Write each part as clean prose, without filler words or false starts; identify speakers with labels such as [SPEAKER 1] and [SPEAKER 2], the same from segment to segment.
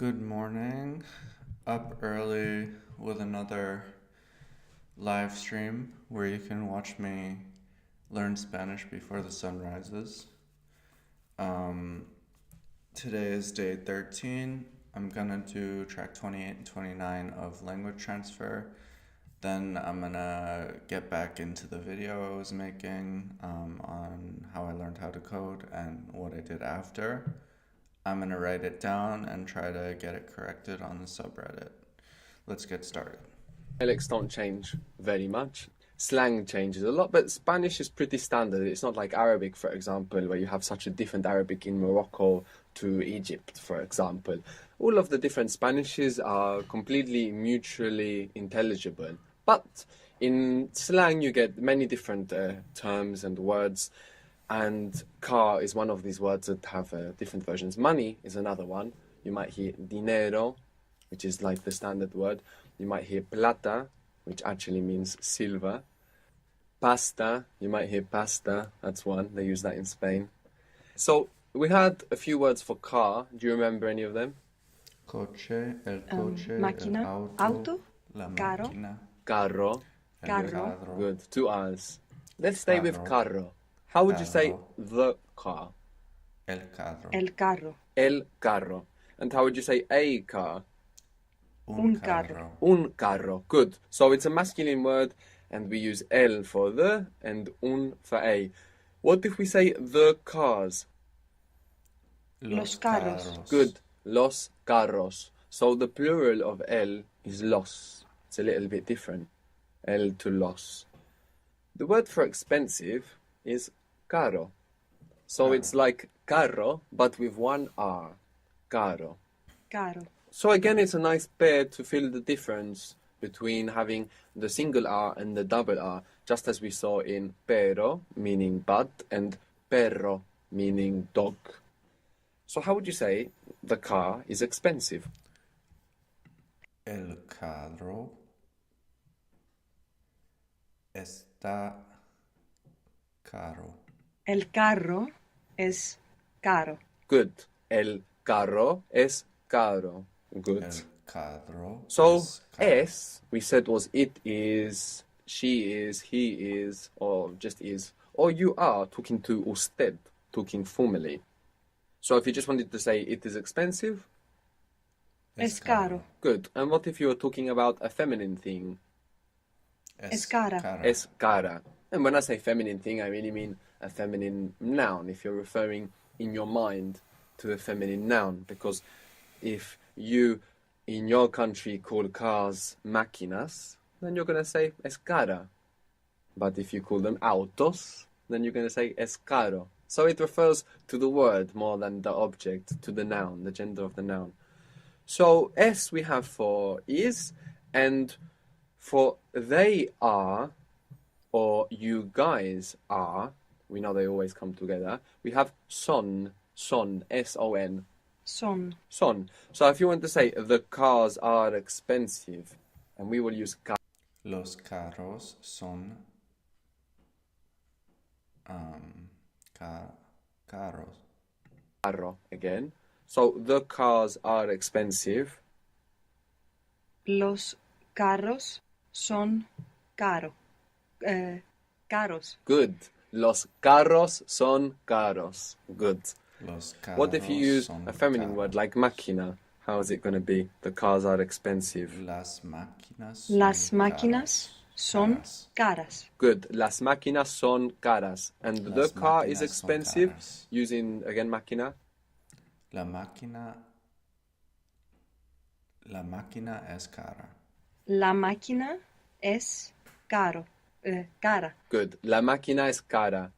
[SPEAKER 1] Good morning. Up early with another live stream where you can watch me learn Spanish before the sun rises. Um, Today is day 13. I'm gonna do track 28 and 29 of language transfer. Then I'm gonna get back into the video I was making on how I learned how to code and what I did after. I'm gonna write it down and try to get it corrected on the subreddit. Let's get started.
[SPEAKER 2] Dialects don't change very much. Slang changes a lot, but Spanish is pretty standard. It's not like Arabic, for example, where you have such a different Arabic in Morocco to Egypt, for example. All of the different Spanishes are completely mutually intelligible. But in slang, you get many different terms and words, and car is one of these words that have different versions. Money is another one. You might hear dinero, which is like the standard word. You might hear plata, which actually means silver. Pasta, you might hear pasta, that's one. They use that in Spain. So we had a few words for car. Do you remember any of them?
[SPEAKER 1] Coche, el coche,
[SPEAKER 3] máquina,
[SPEAKER 1] el
[SPEAKER 3] auto,
[SPEAKER 1] la
[SPEAKER 3] carro,
[SPEAKER 1] máquina,
[SPEAKER 2] Carro.
[SPEAKER 1] el
[SPEAKER 3] Carro.
[SPEAKER 1] carro,
[SPEAKER 2] Good. 2 R's. Let's stay with
[SPEAKER 1] Carro.
[SPEAKER 2] carro. How would you say
[SPEAKER 1] Carro.
[SPEAKER 2] the car?
[SPEAKER 1] el carro,
[SPEAKER 3] el carro,
[SPEAKER 2] El carro. And how would you say a car?
[SPEAKER 3] un carro.
[SPEAKER 2] Un carro. Good. So it's a masculine word, and we use el for the and un for a. What if we say the cars?
[SPEAKER 3] Los carros.
[SPEAKER 2] Good. Los carros. So the plural of el is los. It's a little bit different. El to los. The word for expensive is caro. So
[SPEAKER 1] Caro.
[SPEAKER 2] it's like carro, but with one R. Caro.
[SPEAKER 3] Caro.
[SPEAKER 2] So again, it's a nice pair to feel the difference between having the single R and the double R, just as we saw in pero, meaning but, and perro, meaning dog. So how would you say the car is expensive?
[SPEAKER 1] El carro está caro.
[SPEAKER 3] El carro es caro.
[SPEAKER 2] Good. El carro es caro. Good.
[SPEAKER 1] El carro
[SPEAKER 2] So
[SPEAKER 1] es caro.
[SPEAKER 2] S we said was it is, she is, he is, or just is, or you are talking to usted, talking formally. So if you just wanted to say it is expensive,
[SPEAKER 3] Es caro.
[SPEAKER 2] good. And what if you were talking about a feminine thing?
[SPEAKER 3] Es cara.
[SPEAKER 2] Es cara. And when I say feminine thing, I really mean a feminine noun, if you're referring in your mind to a feminine noun. Because if you, in your country, call cars máquinas, then you're going to say es cara. But if you call them autos, then you're going to say es caro. So it refers to the word more than the object, to the noun, the gender of the noun. So S we have for is, and for they are, or you guys are, we know they always come together, we have son, S-O-N,
[SPEAKER 3] Son.
[SPEAKER 2] son. So if you want to say the cars are expensive, and we will use
[SPEAKER 1] Los carros son caros.
[SPEAKER 2] carro again. So the cars are expensive.
[SPEAKER 3] Los carros son caro. Caros.
[SPEAKER 2] Good. Los carros son caros. Good.
[SPEAKER 1] Los carros
[SPEAKER 2] What if you use
[SPEAKER 1] son
[SPEAKER 2] a feminine
[SPEAKER 1] caros.
[SPEAKER 2] word like máquina? How is it going to be? The cars are expensive.
[SPEAKER 1] Las máquinas son
[SPEAKER 3] Las máquinas son
[SPEAKER 1] caras.
[SPEAKER 3] caras.
[SPEAKER 2] Good. Las máquinas son caras. And the
[SPEAKER 1] Las
[SPEAKER 2] car is
[SPEAKER 1] máquinas son
[SPEAKER 2] expensive.
[SPEAKER 1] caras.
[SPEAKER 2] Using, again, máquina.
[SPEAKER 1] La máquina es cara.
[SPEAKER 3] La máquina es caro. Cara.
[SPEAKER 2] Good. La máquina es cara.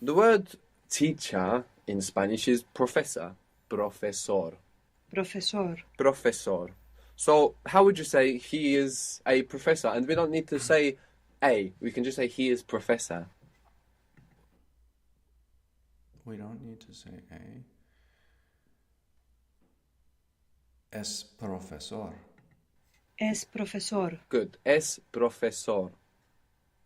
[SPEAKER 2] The word teacher in Spanish is professor. Profesor.
[SPEAKER 3] Profesor.
[SPEAKER 2] Profesor. So how would you say he is a professor? And we don't need to say a. We can just say he is professor.
[SPEAKER 1] We don't need to say a. Es profesor.
[SPEAKER 3] Es profesor.
[SPEAKER 2] Good. Es profesor.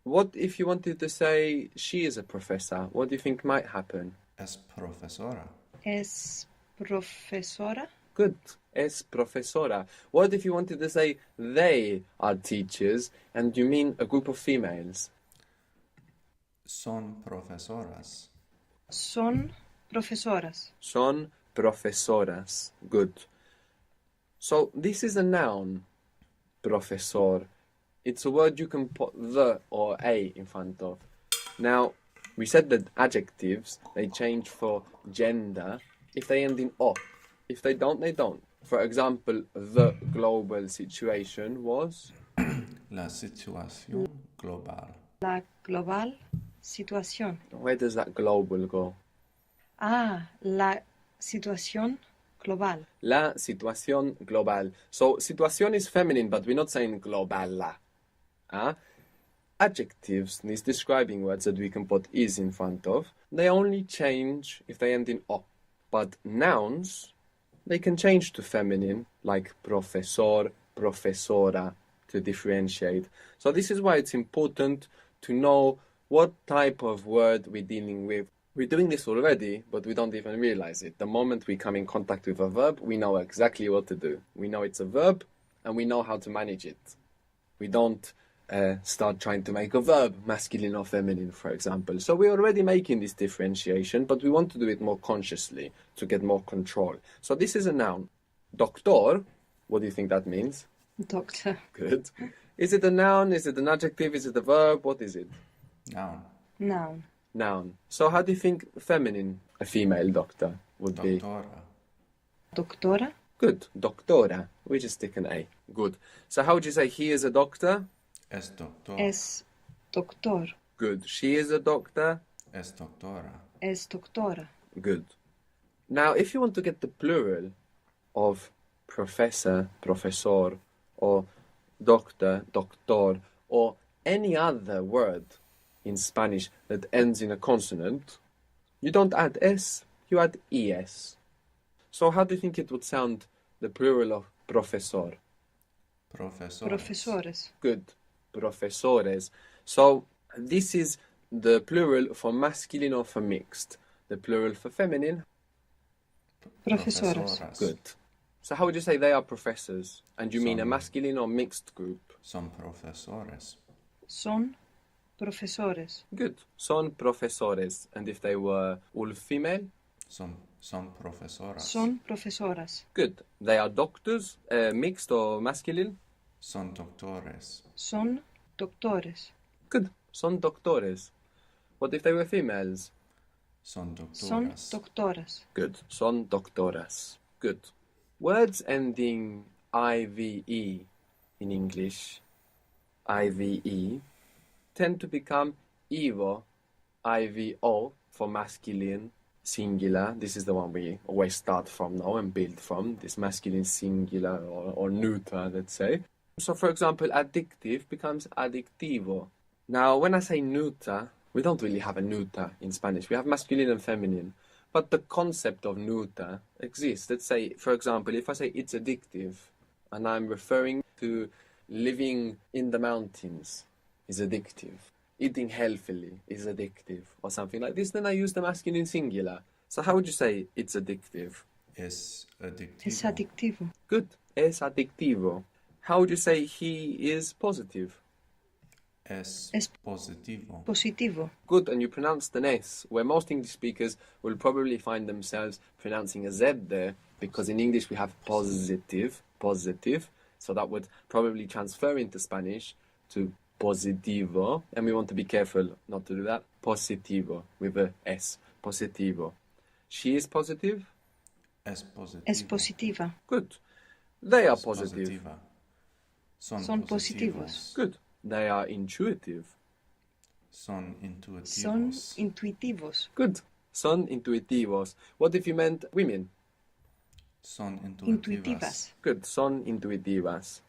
[SPEAKER 2] What if you wanted to say she is a professor? What do you think might happen?
[SPEAKER 1] Es profesora.
[SPEAKER 3] Es profesora.
[SPEAKER 2] Good. Es profesora. What if you wanted to say they are teachers and you mean a group of females?
[SPEAKER 1] Son profesoras.
[SPEAKER 3] Son profesoras.
[SPEAKER 2] Son profesoras. Good. So this is a noun, profesor. It's a word you can put the or a in front of. Now, we said that adjectives, they change for gender if they end in o. If they don't, they don't. For example, the global situation was...
[SPEAKER 1] La situación global.
[SPEAKER 3] La global situación.
[SPEAKER 2] Where does that global go?
[SPEAKER 3] Ah, la situación global.
[SPEAKER 2] La situación global. So, situación is feminine, but we're not saying globala. Adjectives, these describing words that we can put is in front of, they only change if they end in o. But nouns, they can change to feminine, like profesor, profesora, to differentiate. So this is why it's important to know what type of word we're dealing with. We're doing this already, but we don't even realize it. The moment we come in contact with a verb, we know exactly what to do. We know it's a verb, and we know how to manage it. We don't start trying to make a verb masculine or feminine, for example. So we're already making this differentiation, but we want to do it more consciously to get more control. So this is a noun. Doctor, what do you think that means?
[SPEAKER 3] Doctor.
[SPEAKER 2] Good. Is it a noun? Is it an adjective? Is it a verb? What is it?
[SPEAKER 1] Noun.
[SPEAKER 3] Noun.
[SPEAKER 2] Noun. So how do you think feminine, a female doctor, would be?
[SPEAKER 1] Doctora.
[SPEAKER 3] Doctora.
[SPEAKER 2] Good. Doctora. We just stick an A. Good. So how would you say he is a doctor?
[SPEAKER 1] Es doctor.
[SPEAKER 3] Es doctor.
[SPEAKER 2] Good. She is a doctor?
[SPEAKER 1] Es doctora.
[SPEAKER 3] Es doctora.
[SPEAKER 2] Good. Now, if you want to get the plural of professor, profesor, or doctor, doctor, or any other word in Spanish that ends in a consonant, you don't add S, you add ES. So how do you think it would sound, the plural of profesor?
[SPEAKER 1] Profesores.
[SPEAKER 3] Profesores.
[SPEAKER 2] Good. Profesores. So this is the plural for masculine or for mixed. The plural for feminine.
[SPEAKER 3] Profesoras.
[SPEAKER 2] Good. So how would you say they are professors? And you mean a
[SPEAKER 1] Some-
[SPEAKER 2] masculine or mixed group?
[SPEAKER 1] Son profesores.
[SPEAKER 3] Son profesores.
[SPEAKER 2] Good. Son profesores. And if they were all female?
[SPEAKER 1] Son profesoras.
[SPEAKER 3] Son profesoras.
[SPEAKER 2] Good. They are doctors, mixed or masculine?
[SPEAKER 1] Son doctores.
[SPEAKER 3] Son doctores.
[SPEAKER 2] Good. Son doctores. What if they were females?
[SPEAKER 1] Son doctoras.
[SPEAKER 3] Son doctoras.
[SPEAKER 2] Good. Son doctoras. Good. Words ending IVE in English, IVE, tend to become EVO, IVO for masculine, singular. This is the one we always start from now and build from, this masculine singular or neuter, let's say. So, for example, addictive becomes adictivo. Now, when I say neuter, we don't really have a neuter in Spanish. We have masculine and feminine. But the concept of neuter exists. Let's say, for example, if I say it's addictive, and I'm referring to living in the mountains is addictive, eating healthily is addictive, or something like this, then I use the masculine singular. So how would you say it's addictive?
[SPEAKER 1] Es adictivo.
[SPEAKER 3] Es adictivo.
[SPEAKER 2] Good. Es adictivo. How would you say he is positive?
[SPEAKER 1] Es
[SPEAKER 3] Es
[SPEAKER 1] positivo.
[SPEAKER 3] Positivo.
[SPEAKER 2] Good, and you pronounced an S, where most English speakers will probably find themselves pronouncing a Z there, because in English we have positive, so that would probably transfer into Spanish to positivo, and we want to be careful not to do that. Positivo, with a S, positivo. She is positive?
[SPEAKER 1] Es positivo.
[SPEAKER 3] Es positiva.
[SPEAKER 2] Good. They are
[SPEAKER 1] Es
[SPEAKER 2] positive.
[SPEAKER 1] positiva. Son
[SPEAKER 3] Son
[SPEAKER 1] positivos.
[SPEAKER 2] Good. They are intuitive.
[SPEAKER 1] Son intuitivos.
[SPEAKER 3] Son intuitivos.
[SPEAKER 2] Good. Son intuitivos. What if you meant women?
[SPEAKER 1] Son intuitivas.
[SPEAKER 3] Intuitivas.
[SPEAKER 2] Good. Son intuitivas.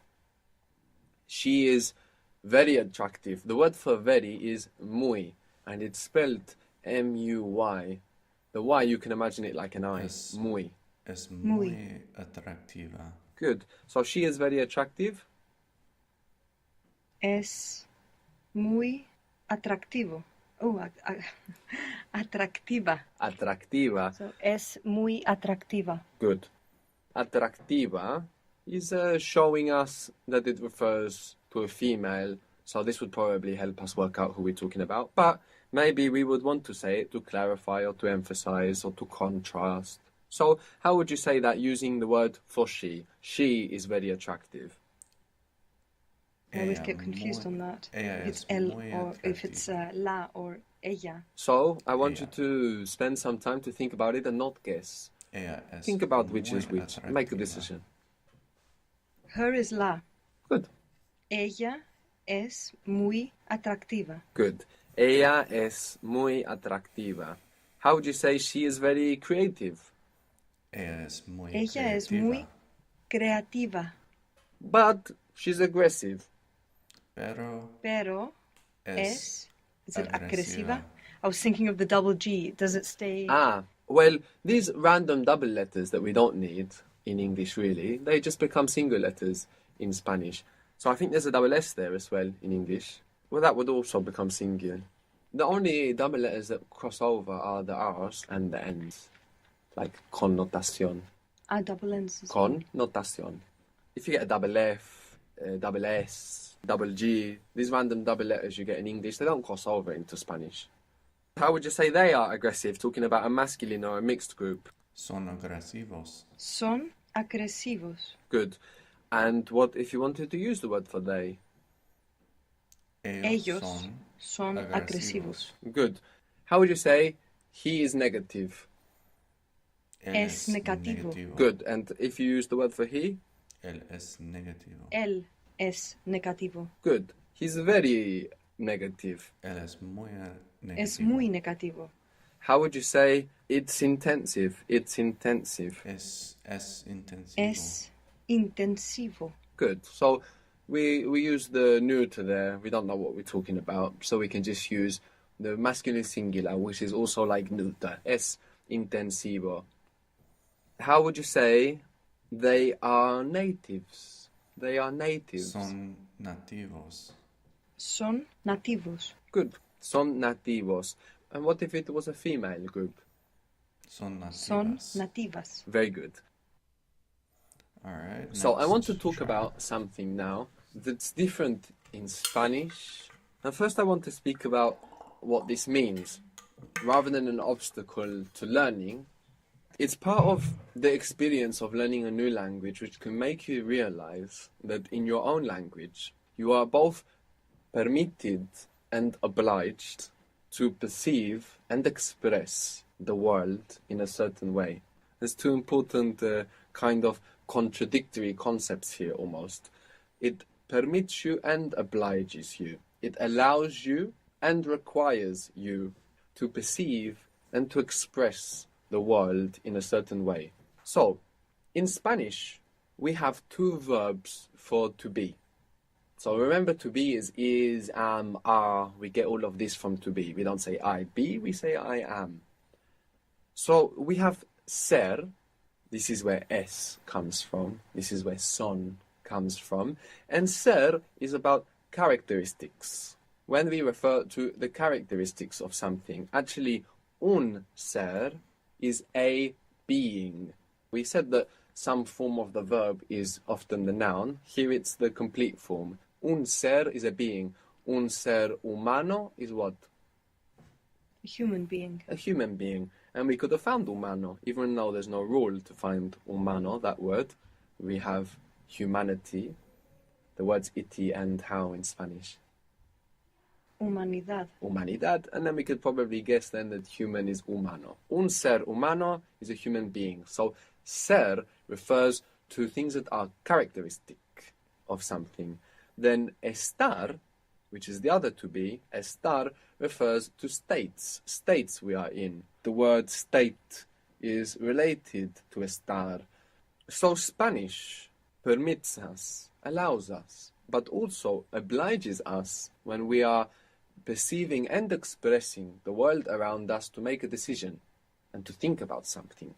[SPEAKER 2] She is very attractive. The word for very is muy, and it's spelled M-U-Y. The Y, you can imagine it like an I.
[SPEAKER 1] Yes.
[SPEAKER 2] Muy.
[SPEAKER 1] Es
[SPEAKER 3] Muy.
[SPEAKER 1] muy atractiva.
[SPEAKER 2] Good. So she is very attractive.
[SPEAKER 3] Es muy atractivo. Atractiva.
[SPEAKER 2] Atractiva.
[SPEAKER 3] So, es muy atractiva.
[SPEAKER 2] Good. atractiva is showing us that it refers to a female, so this would probably help us work out who we're talking about. But maybe we would want to say it to clarify or to emphasize or to contrast. So how would you say that using the word for she? She is very attractive.
[SPEAKER 3] I always
[SPEAKER 1] Ella
[SPEAKER 3] get confused
[SPEAKER 1] muy-
[SPEAKER 3] on that.
[SPEAKER 1] ella
[SPEAKER 3] If it's
[SPEAKER 1] es
[SPEAKER 3] el
[SPEAKER 1] muy
[SPEAKER 3] or if it's la or ella.
[SPEAKER 2] So I want you
[SPEAKER 1] Yeah.
[SPEAKER 2] to spend some time to think about it and not guess.
[SPEAKER 1] Ella es
[SPEAKER 2] Think about which
[SPEAKER 1] muy
[SPEAKER 2] is which. Make a
[SPEAKER 1] atractiva.
[SPEAKER 2] decision.
[SPEAKER 3] Her is la.
[SPEAKER 2] Good.
[SPEAKER 3] Ella es muy atractiva.
[SPEAKER 2] Good. Ella es muy atractiva. How would you say she is very creative?
[SPEAKER 1] Ella es muy
[SPEAKER 3] Ella es
[SPEAKER 1] creativa,
[SPEAKER 3] muy creativa.
[SPEAKER 2] But she's aggressive.
[SPEAKER 1] pero
[SPEAKER 3] Pero
[SPEAKER 1] es
[SPEAKER 3] is it agresiva?
[SPEAKER 1] agresiva.
[SPEAKER 3] I was thinking of the double G. Does it stay?
[SPEAKER 2] Ah, well, these random double letters that we don't need in English really, they just become single letters in Spanish. So I think there's a double S there as well in English. Well, that would also become singular. The only double letters that cross over are the R's and the N's, like connotación.
[SPEAKER 3] Double N's. as well.
[SPEAKER 2] Connotación. If you get a double F, a double S, double G, these random double letters you get in English, they don't cross over into Spanish. How would you say they are aggressive, talking about a masculine or a mixed group?
[SPEAKER 1] Son agresivos.
[SPEAKER 3] Son agresivos.
[SPEAKER 2] Good. And what if you wanted to use the word for they?
[SPEAKER 3] Ellos
[SPEAKER 1] son
[SPEAKER 3] son agresivos.
[SPEAKER 2] Good. How would you say he is negative?
[SPEAKER 1] Él
[SPEAKER 3] Es negativo.
[SPEAKER 2] Good. And if you use the word for he?
[SPEAKER 1] Él es negativo.
[SPEAKER 3] Él es negativo.
[SPEAKER 2] Good. He's very negative.
[SPEAKER 1] Él es muy negativo.
[SPEAKER 3] Es muy negativo.
[SPEAKER 2] How would you say it's intensive? It's intensive.
[SPEAKER 1] Es intensivo.
[SPEAKER 3] Es intensivo.
[SPEAKER 2] Good. So we use the neuter there. We don't know what we're talking about, so we can just use the masculine singular, which is also like neuter. Es intensivo. How would you say they are natives? They are natives.
[SPEAKER 1] Son nativos.
[SPEAKER 3] Son nativos.
[SPEAKER 2] Good. Son nativos. And what if it was a female group?
[SPEAKER 1] Son nativas.
[SPEAKER 3] Son nativas.
[SPEAKER 2] Very good.
[SPEAKER 1] All right.
[SPEAKER 2] So I
[SPEAKER 1] next
[SPEAKER 2] want to talk
[SPEAKER 1] try.
[SPEAKER 2] about something now that's different in Spanish. And first I want to speak about what this means. Rather than an obstacle to learning, it's part of the experience of learning a new language, which can make you realize that in your own language, you are both permitted and obliged to perceive and express the world in a certain way. There's two important kind of contradictory concepts here almost. It permits you and obliges you. It allows you and requires you to perceive and to express the world in a certain way. So, in Spanish, we have two verbs for to be. So remember, to be is, am, are. We get all of this from to be. We don't say I be, we say I am. So we have ser. This is where es comes from. This is where son comes from. And ser is about characteristics. When we refer to the characteristics of something, actually, un ser is a being. We said that some form of the verb is often the noun. Here it's the complete form. Un ser is a being. Un ser humano is what?
[SPEAKER 3] A human being.
[SPEAKER 2] A human being. And we could have found humano, even though there's no rule to find humano, that word. We have humanity. The words iti and how in Spanish.
[SPEAKER 3] Humanidad.
[SPEAKER 2] Humanidad, and then we could probably guess then that human is humano. Un ser humano is a human being. So ser refers to things that are characteristic of something. Then estar, which is the other to be, estar refers to states we are in. The word state is related to estar. So Spanish permits us, allows us, but also obliges us when we are perceiving and expressing the world around us to make a decision and to think about something.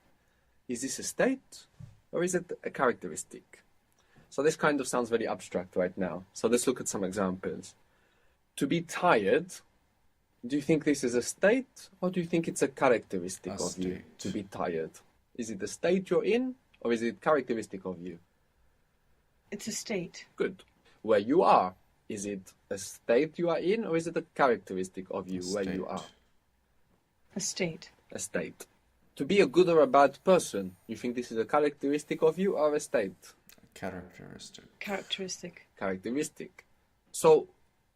[SPEAKER 2] Is this a state or is it a characteristic? So this kind of sounds very abstract right now. So let's look at some examples. To be tired, do you think this is a state or do you think it's a characteristic
[SPEAKER 1] A
[SPEAKER 2] of you
[SPEAKER 1] state.
[SPEAKER 2] to be tired? Is it the state you're in or is it characteristic of you?
[SPEAKER 3] It's a state.
[SPEAKER 2] Good. Where you are, is it a state you are in, or is it a characteristic of you where you
[SPEAKER 1] State.
[SPEAKER 2] are?
[SPEAKER 3] A state.
[SPEAKER 2] A state. To be a good or a bad person, you think this is a characteristic of you or a state?
[SPEAKER 1] Characteristic.
[SPEAKER 3] Characteristic.
[SPEAKER 2] Characteristic. So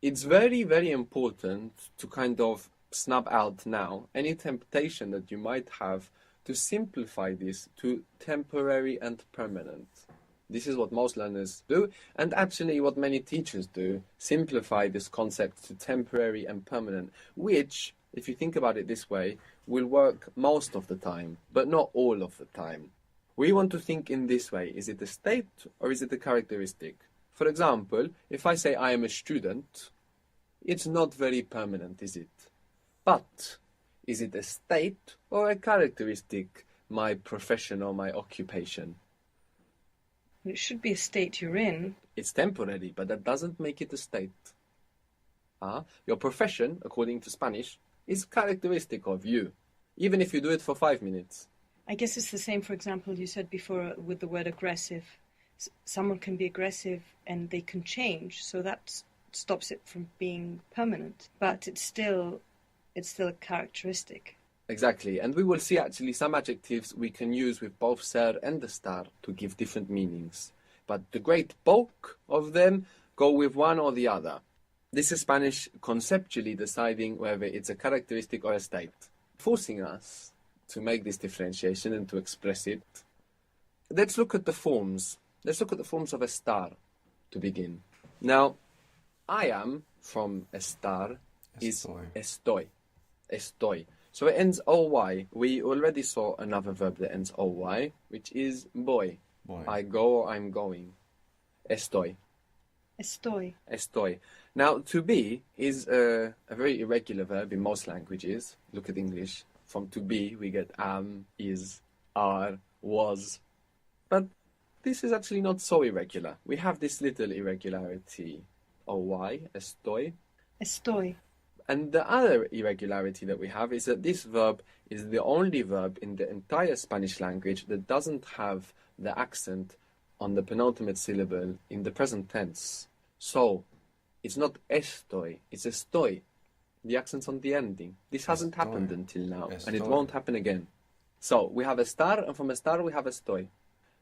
[SPEAKER 2] it's very, very important to kind of snap out now any temptation that you might have to simplify this to temporary and permanent. This is what most learners do, and actually what many teachers do, simplify this concept to temporary and permanent, which, if you think about it this way, will work most of the time, but not all of the time. We want to think in this way: is it a state or is it a characteristic? For example, if I say I am a student, it's not very permanent, is it? But is it a state or a characteristic, my profession or my occupation?
[SPEAKER 3] It should be a state you're in.
[SPEAKER 2] It's temporary, but that doesn't make it a state. Your profession, according to Spanish, is characteristic of you, even if you do it for 5 minutes.
[SPEAKER 3] I guess it's the same, for example, you said before with the word aggressive. Someone can be aggressive and they can change, so that stops it from being permanent. But it's still a characteristic.
[SPEAKER 2] Exactly, and we will see actually some adjectives we can use with both ser and the star to give different meanings. But the great bulk of them go with one or the other. This is Spanish conceptually deciding whether it's a characteristic or a state, forcing us to make this differentiation and to express it. Let's look at the forms. Let's look at the forms of estar to begin. Now, I am from estar is estoy. Estoy. So it ends oy. We already saw another verb that ends oy, which is voy.
[SPEAKER 1] Boy.
[SPEAKER 2] I go or I'm going. Estoy.
[SPEAKER 3] Estoy.
[SPEAKER 2] Estoy. Now, to be is a very irregular verb in most languages. Look at English. From to be, we get am, is, are, was. But this is actually not so irregular. We have this little irregularity. Oy, estoy.
[SPEAKER 3] Estoy.
[SPEAKER 2] And the other irregularity that we have is that this verb is the only verb in the entire Spanish language that doesn't have the accent on the penultimate syllable in the present tense. So, it's not estoy, it's estoy. The accent's on the ending. This hasn't
[SPEAKER 1] Estoy.
[SPEAKER 2] happened until now, and it
[SPEAKER 1] Estoy.
[SPEAKER 2] won't happen again. So, we have estar, and from estar we have estoy.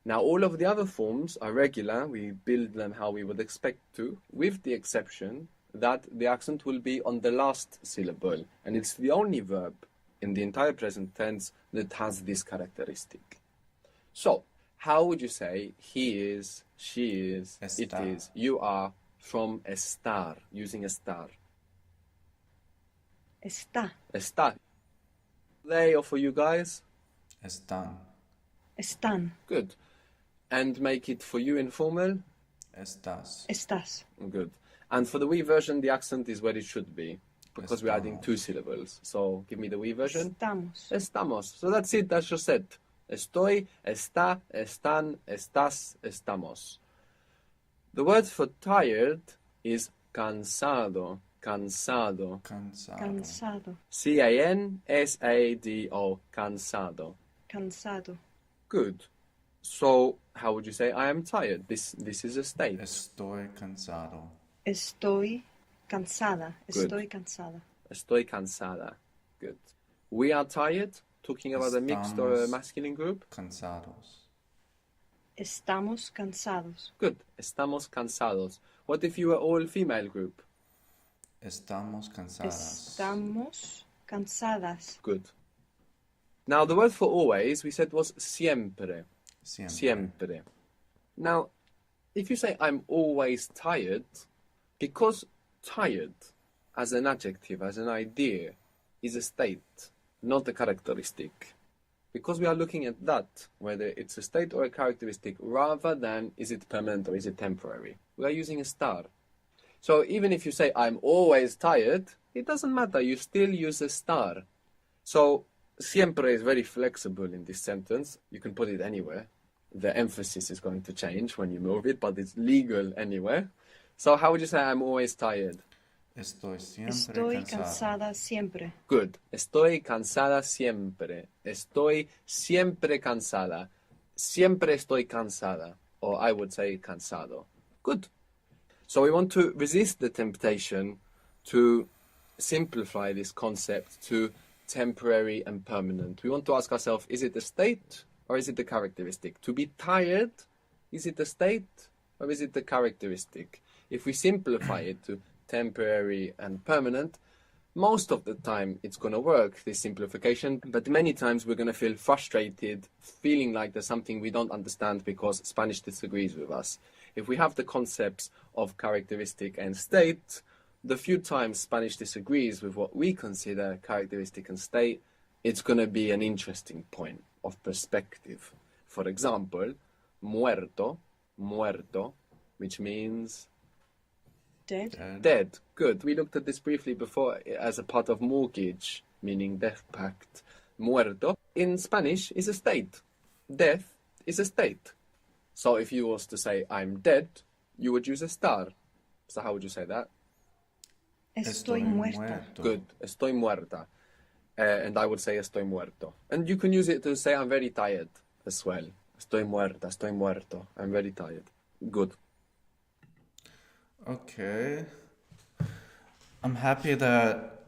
[SPEAKER 2] Now, all of the other forms are regular. We build them how we would expect to, with the exception that the accent will be on the last syllable, and it's the only verb in the entire present tense that has this characteristic. So, how would you say he is, she is, it
[SPEAKER 1] Está.
[SPEAKER 2] is, you are from estar, using estar?
[SPEAKER 3] Está.
[SPEAKER 2] Estar. They or for you guys?
[SPEAKER 1] Están.
[SPEAKER 3] Están.
[SPEAKER 2] Good. And make it for you informal?
[SPEAKER 1] Estás.
[SPEAKER 3] Estás.
[SPEAKER 2] Good. And for the we version, the accent is where it should be, because we're adding
[SPEAKER 1] Estamos.
[SPEAKER 2] 2 syllables. So give me the we version.
[SPEAKER 3] Estamos.
[SPEAKER 2] Estamos. So that's it, that's your set. Estoy, está, están, estás, estamos. The word for tired is cansado. Cansado.
[SPEAKER 1] Cansado.
[SPEAKER 3] Cansado.
[SPEAKER 2] C-A-N-S-A-D-O. Cansado.
[SPEAKER 3] Cansado.
[SPEAKER 2] Good. So how would you say I am tired? This is a state.
[SPEAKER 1] Estoy cansado.
[SPEAKER 3] Estoy cansada.
[SPEAKER 2] Good.
[SPEAKER 3] Estoy cansada.
[SPEAKER 2] Estoy cansada. Good. We are tired. Talking about a mixed or a
[SPEAKER 1] Estamos-
[SPEAKER 2] masculine group.
[SPEAKER 1] Cansados.
[SPEAKER 3] Estamos cansados.
[SPEAKER 2] Good. Estamos cansados. What if you were all female group?
[SPEAKER 1] Estamos cansadas.
[SPEAKER 3] Estamos cansadas.
[SPEAKER 2] Good. Now the word for always we said was siempre.
[SPEAKER 1] Siempre.
[SPEAKER 2] Siempre. Now, if you say I'm always tired, because tired as an adjective, as an idea, is a state, not a characteristic. Because we are looking at that, whether it's a state or a characteristic, rather than is it permanent or is it temporary. We are using a star. So even if you say I'm always tired, it doesn't matter, you still use a star. So siempre is very flexible in this sentence. You can put it anywhere. The emphasis is going to change when you move it, but it's legal anywhere. So how would you say I'm always tired?
[SPEAKER 1] Estoy siempre
[SPEAKER 3] Estoy
[SPEAKER 1] cansado.
[SPEAKER 3] cansada siempre.
[SPEAKER 2] Good. Estoy cansada siempre. Estoy siempre cansada. Siempre estoy cansada, or I would say cansado. Good. So we want to resist the temptation to simplify this concept to temporary and permanent. We want to ask ourselves, is it a state or is it a characteristic? To be tired, is it a state or is it a characteristic? If we simplify it to temporary and permanent, most of the time it's going to work, this simplification, but many times we're going to feel frustrated, feeling like there's something we don't understand because Spanish disagrees with us. If we have the concepts of characteristic and state, the few times Spanish disagrees with what we consider characteristic and state, it's going to be an interesting point of perspective. For example, muerto, which means
[SPEAKER 3] Dead.
[SPEAKER 2] dead. Good. We looked at this briefly before as a part of mortgage, meaning death pact. Muerto in Spanish is a state. Death is a state. So if you was to say I'm dead, you would use estar. So how would you say that?
[SPEAKER 3] Estoy muerta.
[SPEAKER 2] Good. Estoy muerta. And I would say estoy muerto. And you can use it to say I'm very tired as well. Estoy muerta, estoy muerto. I'm very tired. Good.
[SPEAKER 1] Okay. I'm happy that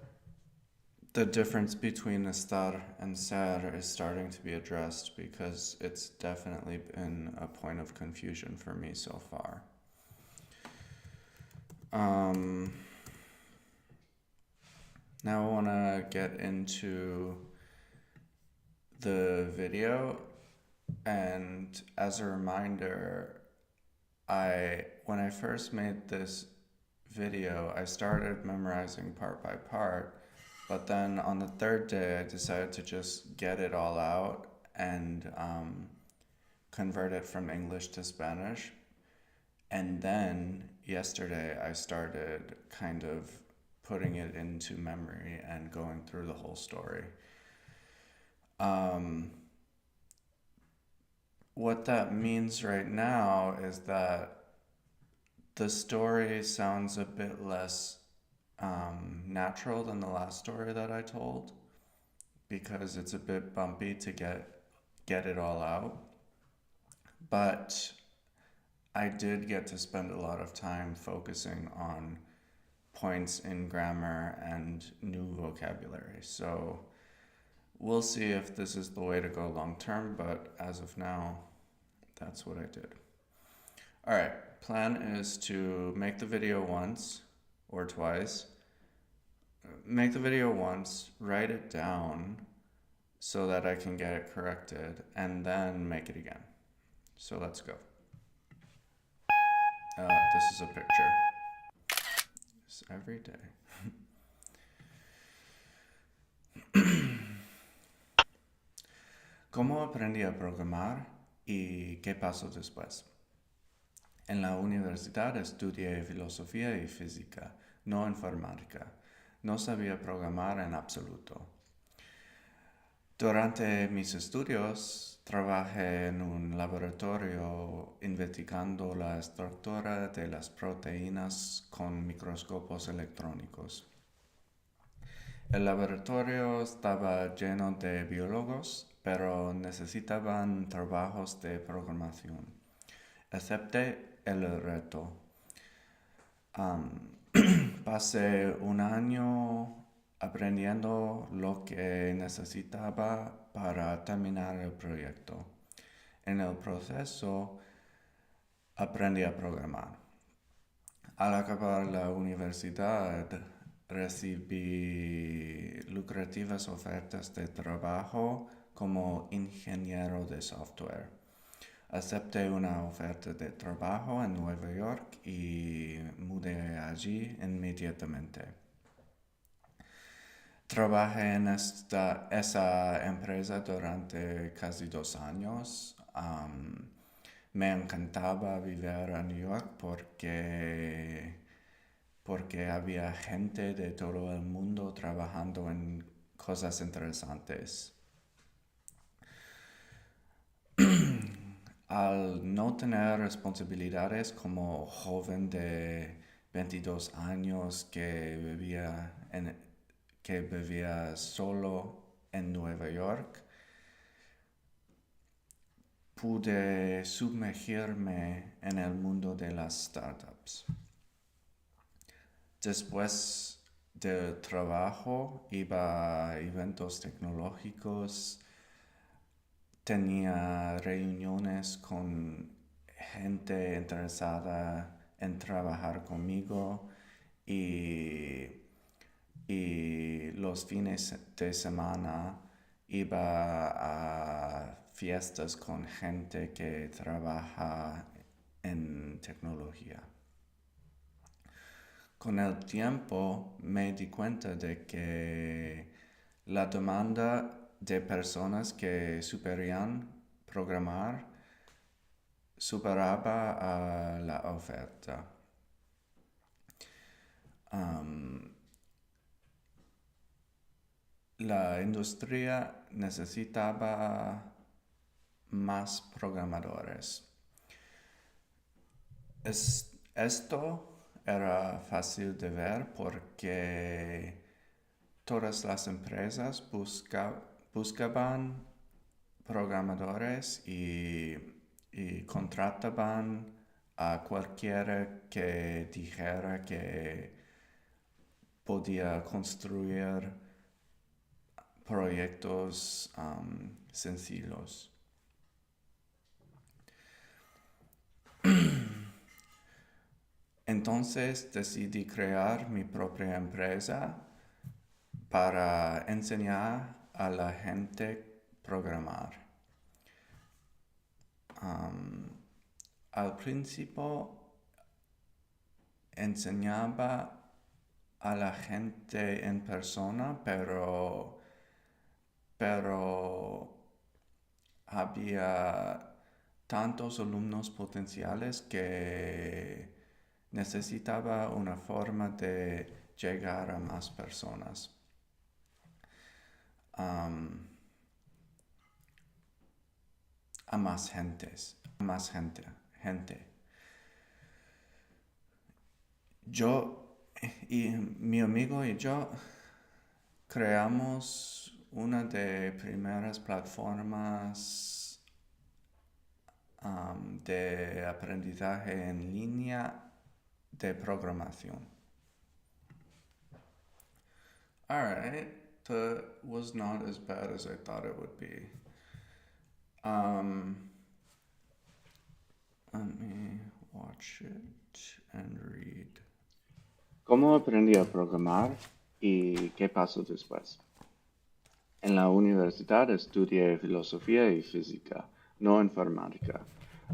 [SPEAKER 1] the difference between estar and ser is starting to be addressed because it's definitely been a point of confusion for me so far. Now I want to get into the video, and as a reminder, when I first made this video, I started memorizing part by part, but then on the third day I decided to just get it all out and convert it from English to Spanish. And then yesterday I started kind of putting it into memory and going through the whole story. What that means right now is that the story sounds a bit less natural than the last story that I told because it's a bit bumpy to get it all out. But I did get to spend a lot of time focusing on points in grammar and new vocabulary. So we'll see if this is the way to go long term, but as of now, that's what I did. All right, plan is to make the video once or twice. Make the video once, write it down so that I can get it corrected, and then make it again. So let's go. This is a picture. It's every day. ¿Cómo aprendí a programar y qué pasó después? En la universidad estudié filosofía y física, no informática. No sabía programar en absoluto. Durante mis estudios trabajé en un laboratorio investigando la estructura de las proteínas con microscopios electrónicos. El laboratorio estaba lleno de biólogos, pero necesitaban trabajos de programación. Acepté el reto. Pasé un año aprendiendo lo que necesitaba para terminar el proyecto. En el proceso aprendí a programar. Al acabar la universidad recibí lucrativas ofertas de trabajo como ingeniero de software. Acepté una oferta de trabajo en Nueva York y mudé allí inmediatamente. Trabajé en esa empresa durante casi 2 años. Me encantaba vivir en New York porque había gente de todo el mundo trabajando en cosas interesantes. Al no tener responsabilidades como joven de 22 años que vivía solo en Nueva York, pude sumergirme en el mundo de las startups. Después del trabajo iba a eventos tecnológicos, tenía reuniones con gente interesada en trabajar conmigo y los fines de semana iba a fiestas con gente que trabaja en tecnología. Con el tiempo me di cuenta de que la demanda de personas que supieran programar superaba a la oferta. La industria necesitaba más programadores. Esto era fácil de ver porque todas las empresas buscaban programadores y contrataban a cualquiera que dijera que podía construir proyectos sencillos. Entonces decidí crear mi propia empresa para enseñar a la gente programar. Al principio enseñaba a la gente en persona, pero había tantos alumnos potenciales que necesitaba una forma de llegar a más personas. A más gente. Yo y mi amigo y yo creamos una de primeras plataformas de aprendizaje en línea de programación. Alright, that was not as bad as I thought it would be. Let me watch it and read.
[SPEAKER 4] ¿Cómo aprendí a programar y qué pasó después? En la universidad estudié filosofía y física, no informática.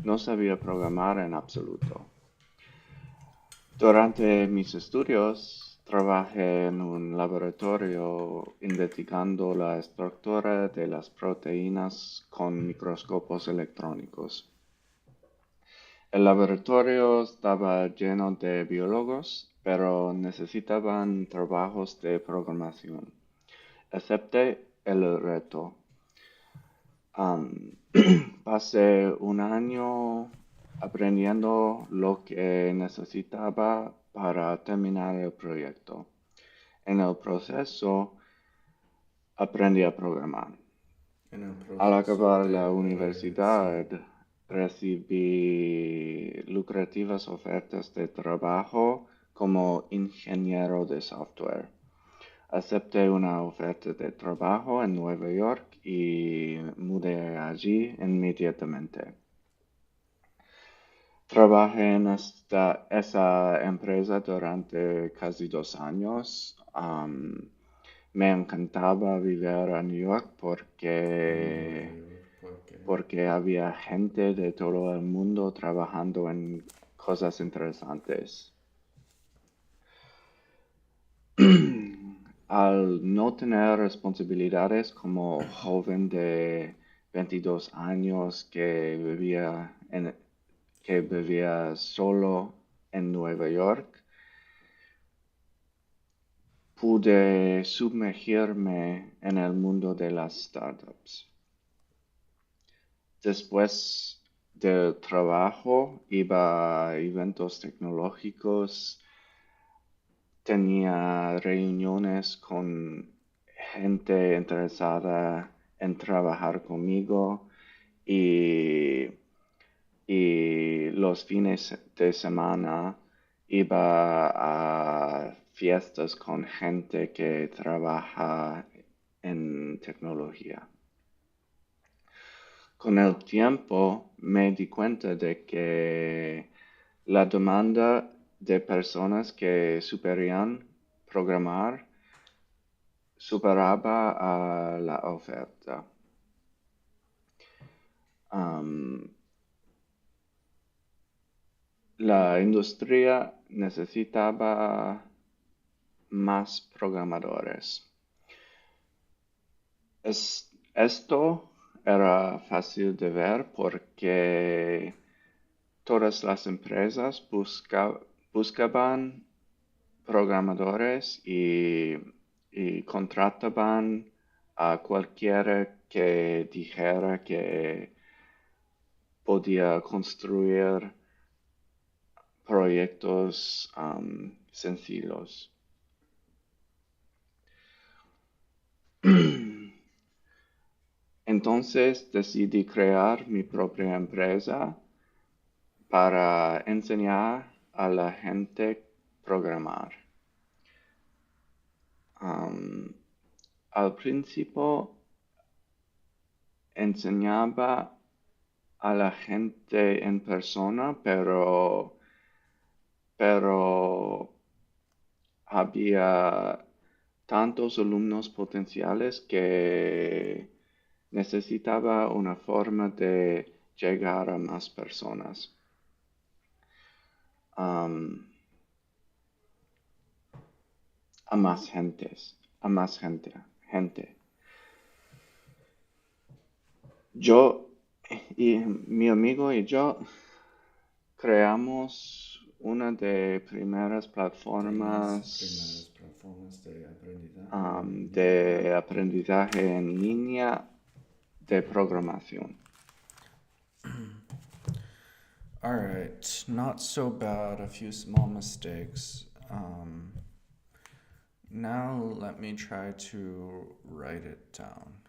[SPEAKER 4] No sabía programar en absoluto. Durante mis estudios trabajé en un laboratorio investigando la estructura de las proteínas con microscopios electrónicos. El laboratorio estaba lleno de biólogos, pero necesitaban trabajos de programación. Acepté el reto. Pasé un año aprendiendo lo que necesitaba para terminar el proyecto. En el proceso aprendí a programar. Al acabar la universidad, recibí lucrativas ofertas de trabajo como ingeniero de software. Acepté una oferta de trabajo en Nueva York y mudé allí inmediatamente. Trabajé en esa empresa durante casi 2 años. Me encantaba vivir en New York porque había gente de todo el mundo trabajando en cosas interesantes. Al no tener responsabilidades como joven de 22 años que vivía solo en Nueva York, pude sumergirme en el mundo de las startups. Después del trabajo iba a eventos tecnológicos, tenía reuniones con gente interesada en trabajar conmigo y los fines de semana iba a fiestas con gente que trabaja en tecnología. Con el tiempo me di cuenta de que la demanda de personas que superaba programar superaba a la oferta. La industria necesitaba más programadores. Esto era fácil de ver porque todas las empresas buscaban programadores y contrataban a cualquiera que dijera que podía construir proyectos sencillos. Entonces decidí crear mi propia empresa para enseñar a la gente programar. Al principio enseñaba a la gente en persona, pero había tantos alumnos potenciales que necesitaba una forma de llegar a más personas. A más gente. Yo y mi amigo y yo creamos una de primeras plataformas
[SPEAKER 1] plataformas de
[SPEAKER 4] de aprendizaje en línea de programación.
[SPEAKER 1] All right, not so bad. A few small mistakes. Now let me try to write it down.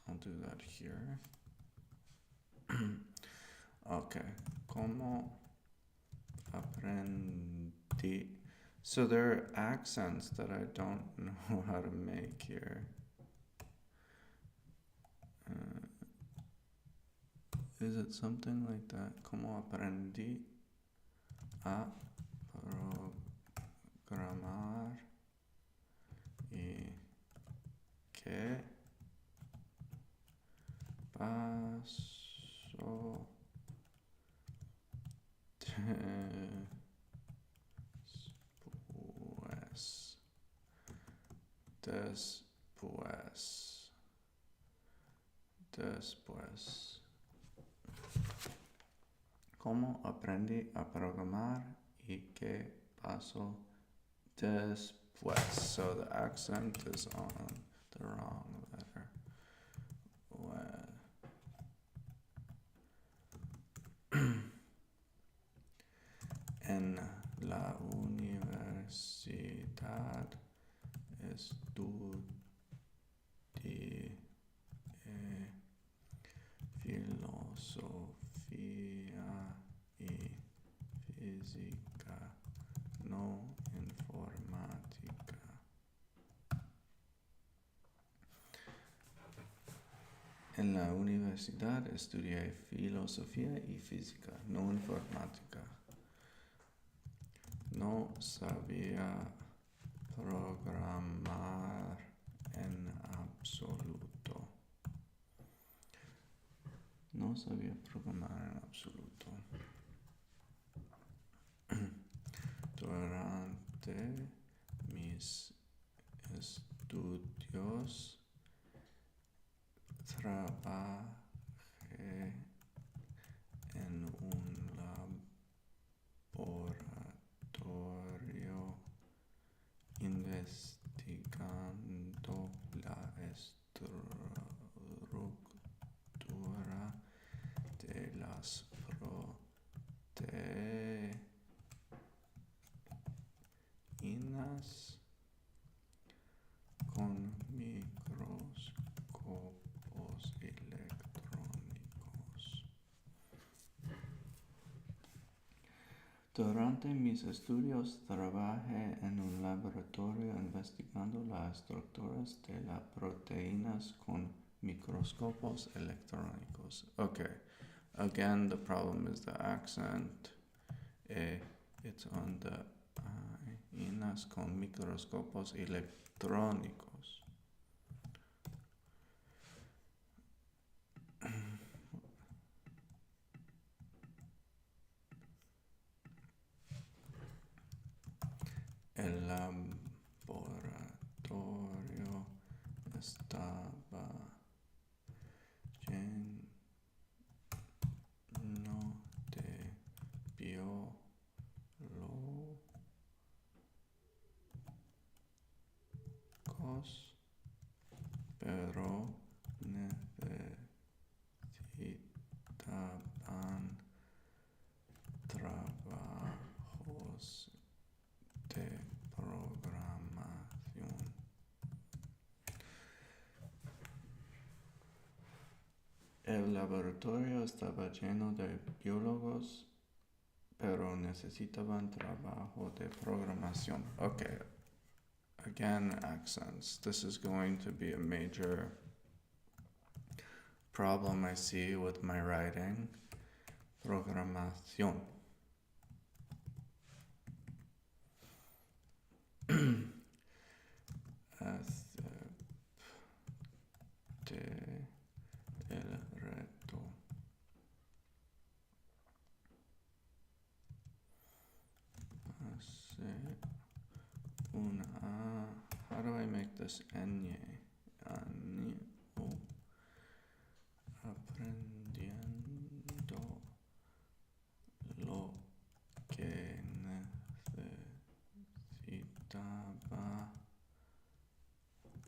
[SPEAKER 1] I'll do that here. Okay, como aprendí. So there are accents that I don't know how to make here. Is it something like that? Como aprendí a programar y qué pasó después. ¿Cómo aprendí a programar y qué pasó después? So the accent is on the wrong letter. En la universidad estudié filosofía y física, no informática. En la universidad estudié filosofía y física, no informática. No sabía programar en absoluto. No sabía programar en absoluto. Durante mis estudios trabajé en un laboratorio investigando la estructura de las proteínas con microscopios electrónicos. Durante mis estudios trabajé en un laboratorio investigando las estructuras de las proteínas con microscopios electrónicos. Okay, again, the problem is the accent. It's on the proteínas con microscopios electrónicos. El laboratorio estaba lleno de biólogos, pero necesitaban trabajos de programación. El laboratorio estaba lleno de biólogos, pero necesitaban trabajo de programación. Okay, again, accents. This is going to be a major problem I see with my writing. Programación. Acepte el reto. Hace una. How do I make this ñ? Año. Aprendiendo lo que necesitaba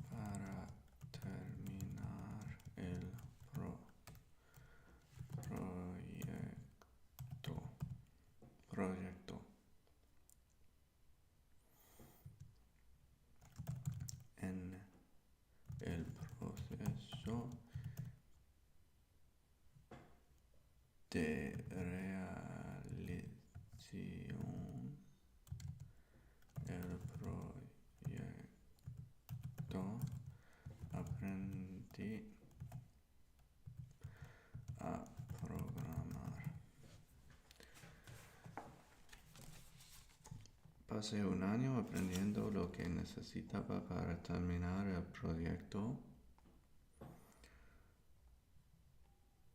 [SPEAKER 1] para terminar el proyecto. En el proceso de realización del proyecto aprendí a programar. Pasé un año aprendiendo lo que necesitaba para terminar el proyecto.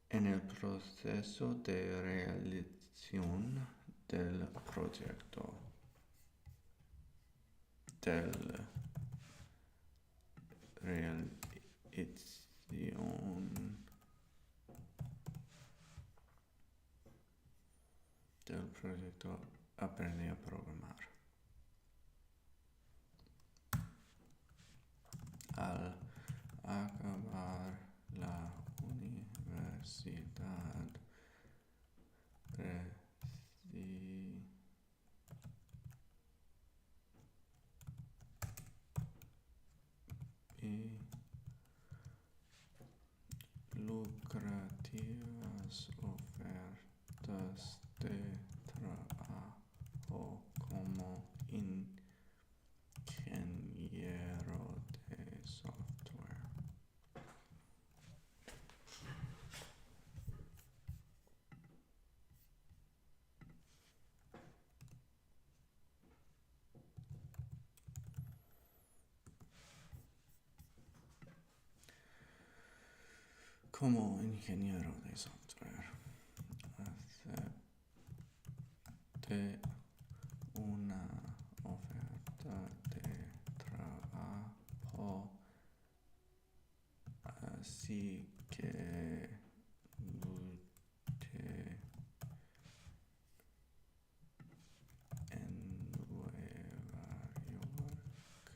[SPEAKER 1] En el proceso de realización del proyecto. Del realización del proyecto aprendí a programar. Al acabar la universidad, recibí lucrativas ofertas de trabajo como ingeniero de software. Como ingeniero de software, acepté una oferta de trabajo, así que luché en Nueva York.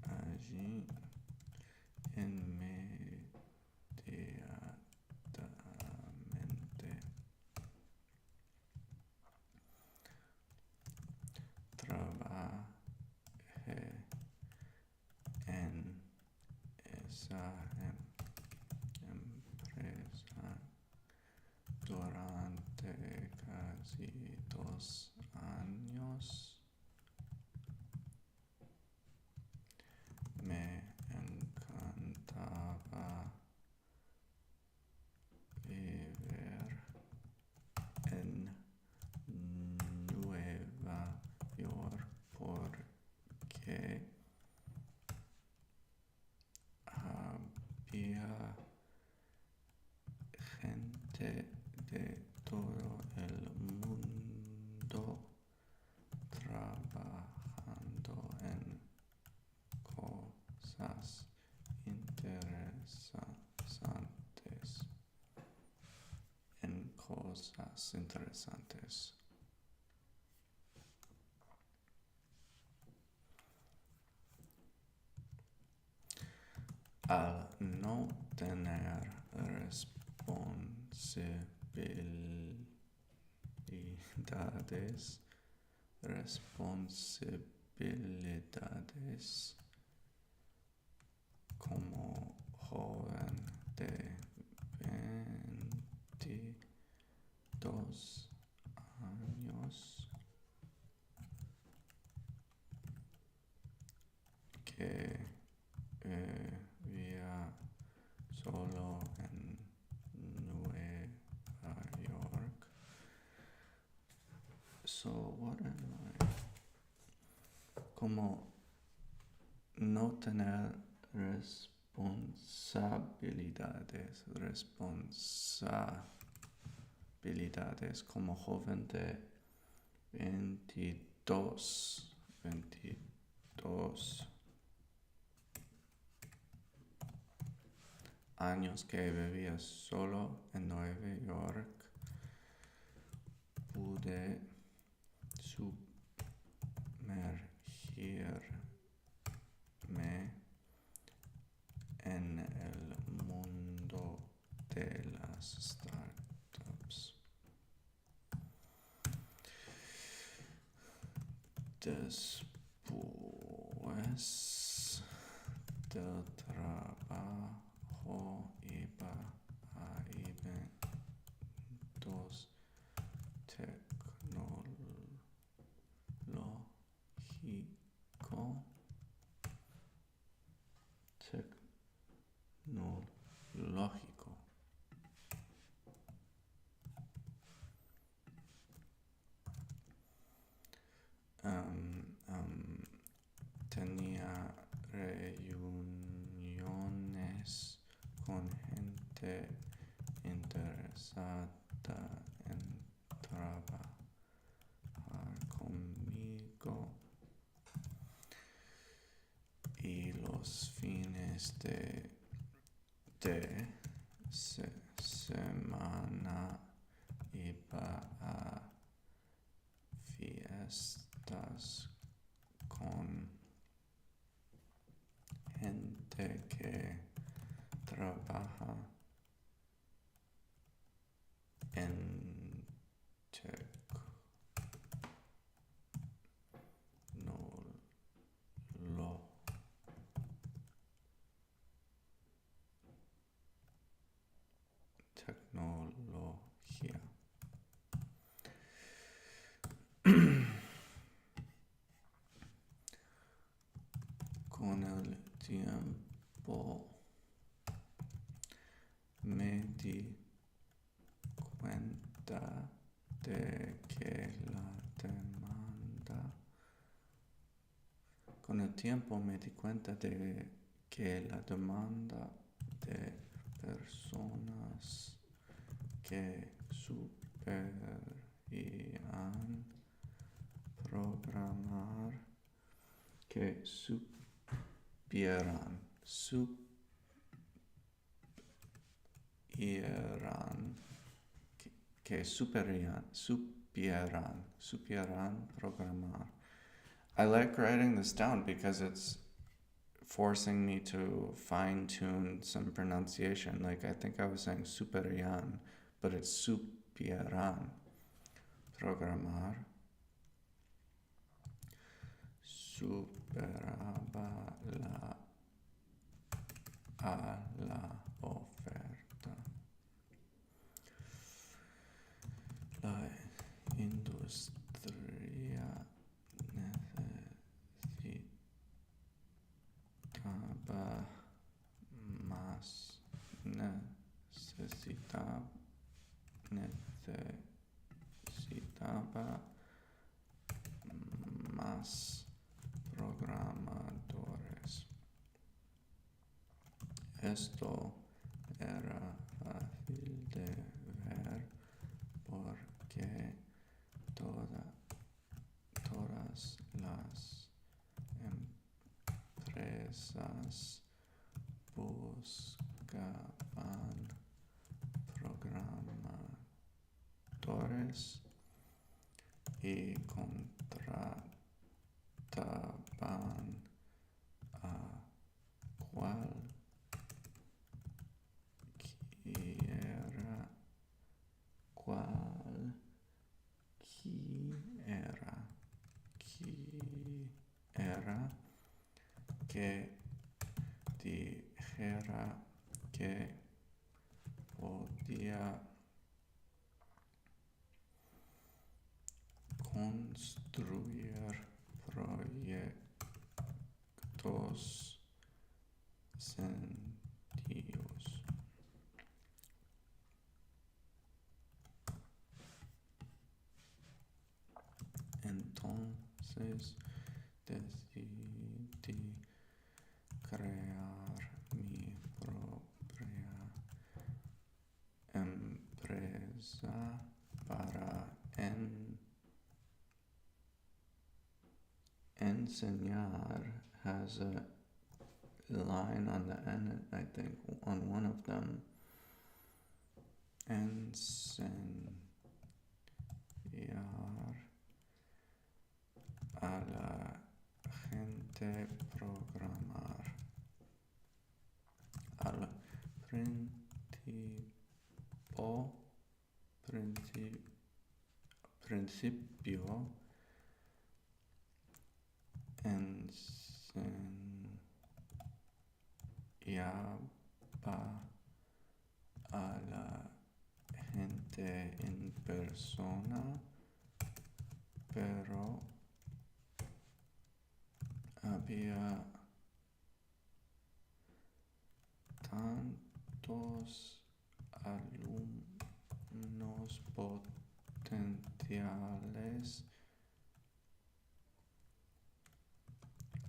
[SPEAKER 1] Allí inmediatamente trabajé en esa empresa durante casi casi 2 años. Me encantaba vivir en Nueva York porque había gente de todo el mundo trabajando en cosas interesantes. Al no tener responsabilidades como joven de 22 años que vivía solo en Nueva York. So what am I? Como no tener responsabilidades como joven de 22 años que vivía solo en Nueva York, pude sumergirme en el mundo de las startups. Después del trabajo iba a eventos tecnológico. Tenía reuniones con gente interesada en trabajar conmigo y los fines de semana iba a fiestas con gente que trabaja en tecnología. Con el tiempo me di cuenta de que la demanda de personas que supieran programar, que supieran supieran programar. I like writing this down because it's forcing me to fine-tune some pronunciation. Like I think I was saying superian, but it's supieran programar. Superaba la oferta. La industria necesitaba más, necesitaba más programadores. Esto era fácil de ver porque todas las empresas buscaban programadores y contrataban a cualquiera, cualquiera que dijera que podía construir proyectos sencillos. Entonces decidí crear mi propia empresa para enseñar. Has a line on the end, I think, on one of them. Enseñar a la gente programar. Al principio enseñaba a la gente en persona, pero había tantos alumnos potenciales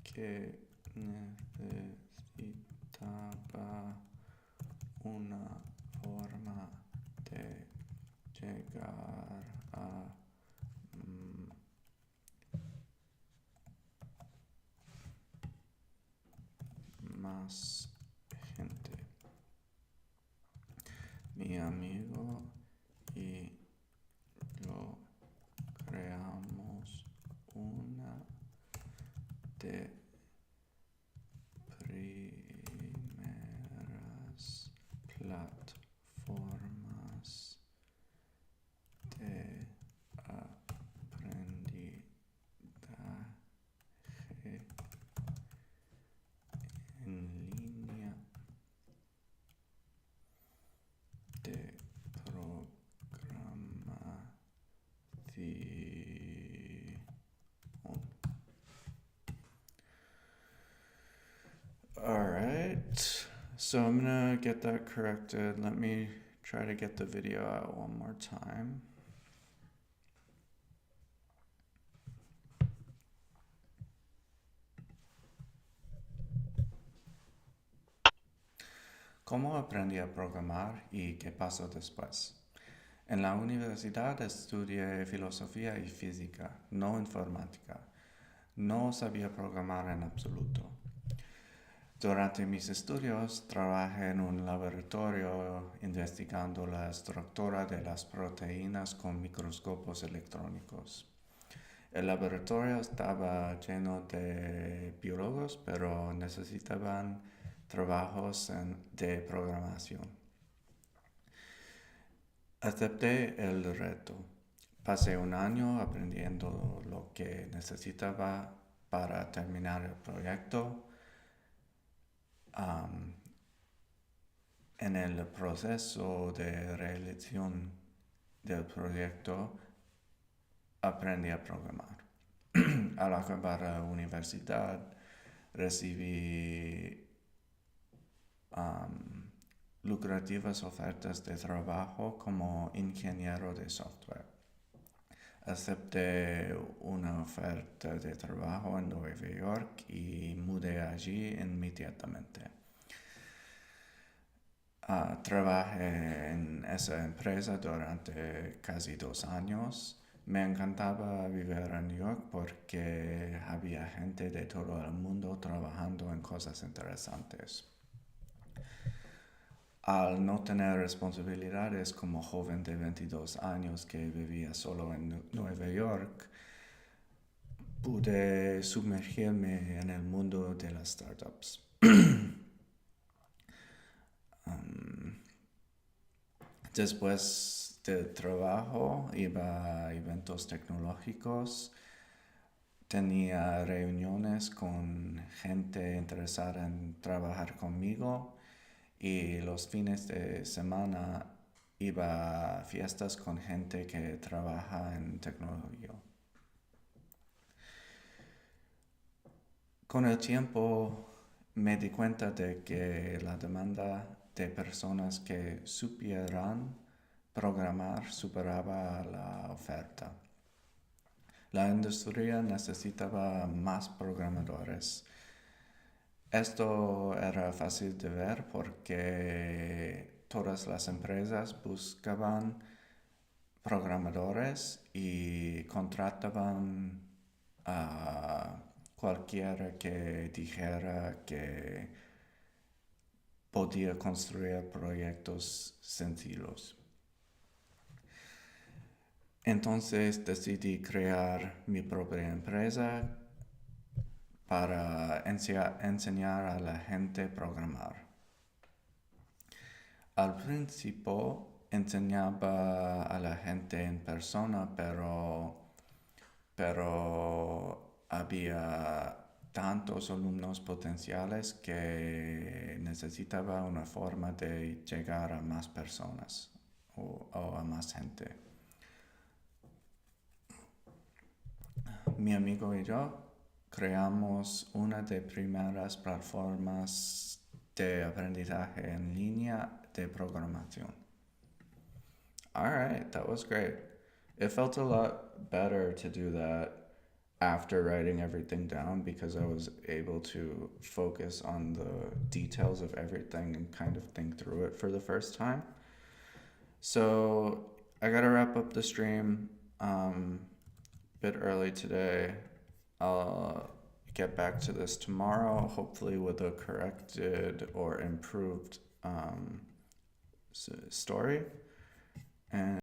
[SPEAKER 1] que necesitaba una forma de llegar a más gente. Mi amigo y yo creamos una de primeras plataformas de aprendizaje en línea de programación. Alright, so I'm gonna get that corrected. Let me try to get the video out one more time. ¿Cómo aprendí a programar y qué pasó después? En la universidad estudié filosofía y física, no informática. No sabía programar en absoluto. Durante mis estudios trabajé en un laboratorio investigando la estructura de las proteínas con microscopios electrónicos. El laboratorio estaba lleno de biólogos, pero necesitaban trabajos de programación. Acepté el reto. Pasé un año aprendiendo lo que necesitaba para terminar el proyecto. En el proceso de realización del proyecto aprendí a programar. Al acabar la universidad, recibí lucrativas ofertas de trabajo como ingeniero de software. Acepté una oferta de trabajo en Nueva York y mudé allí inmediatamente. Trabajé en esa empresa durante casi 2 años. Me encantaba vivir en New York porque había gente de todo el mundo trabajando en cosas interesantes. Al no tener responsabilidades como joven de 22 años que vivía solo en Nueva York, pude sumergirme en el mundo de las startups. Después del trabajo iba a eventos tecnológicos, tenía reuniones con gente interesada en trabajar conmigo y los fines de semana iba a fiestas con gente que trabaja en tecnología. Con el tiempo me di cuenta de que la demanda de personas que supieran programar superaba la oferta. La industria necesitaba más programadores. Esto era fácil de ver porque todas las empresas buscaban programadores y contrataban a cualquiera que dijera que podía construir proyectos sencillos. Entonces decidí crear mi propia empresa para enseñar a la gente a programar. Al principio enseñaba a la gente en persona, pero había tantos alumnos potenciales que necesitaba una forma de llegar a más personas o a más gente. Mi amigo y yo creamos una de primeras plataformas de aprendizaje en línea de programación. All right, that was great. It felt a lot better to do that after writing everything down because I was able to focus on the details of everything and kind of think through it for the first time. So I gotta wrap up the stream bit early today. I'll get back to this tomorrow, hopefully with a corrected or improved story. And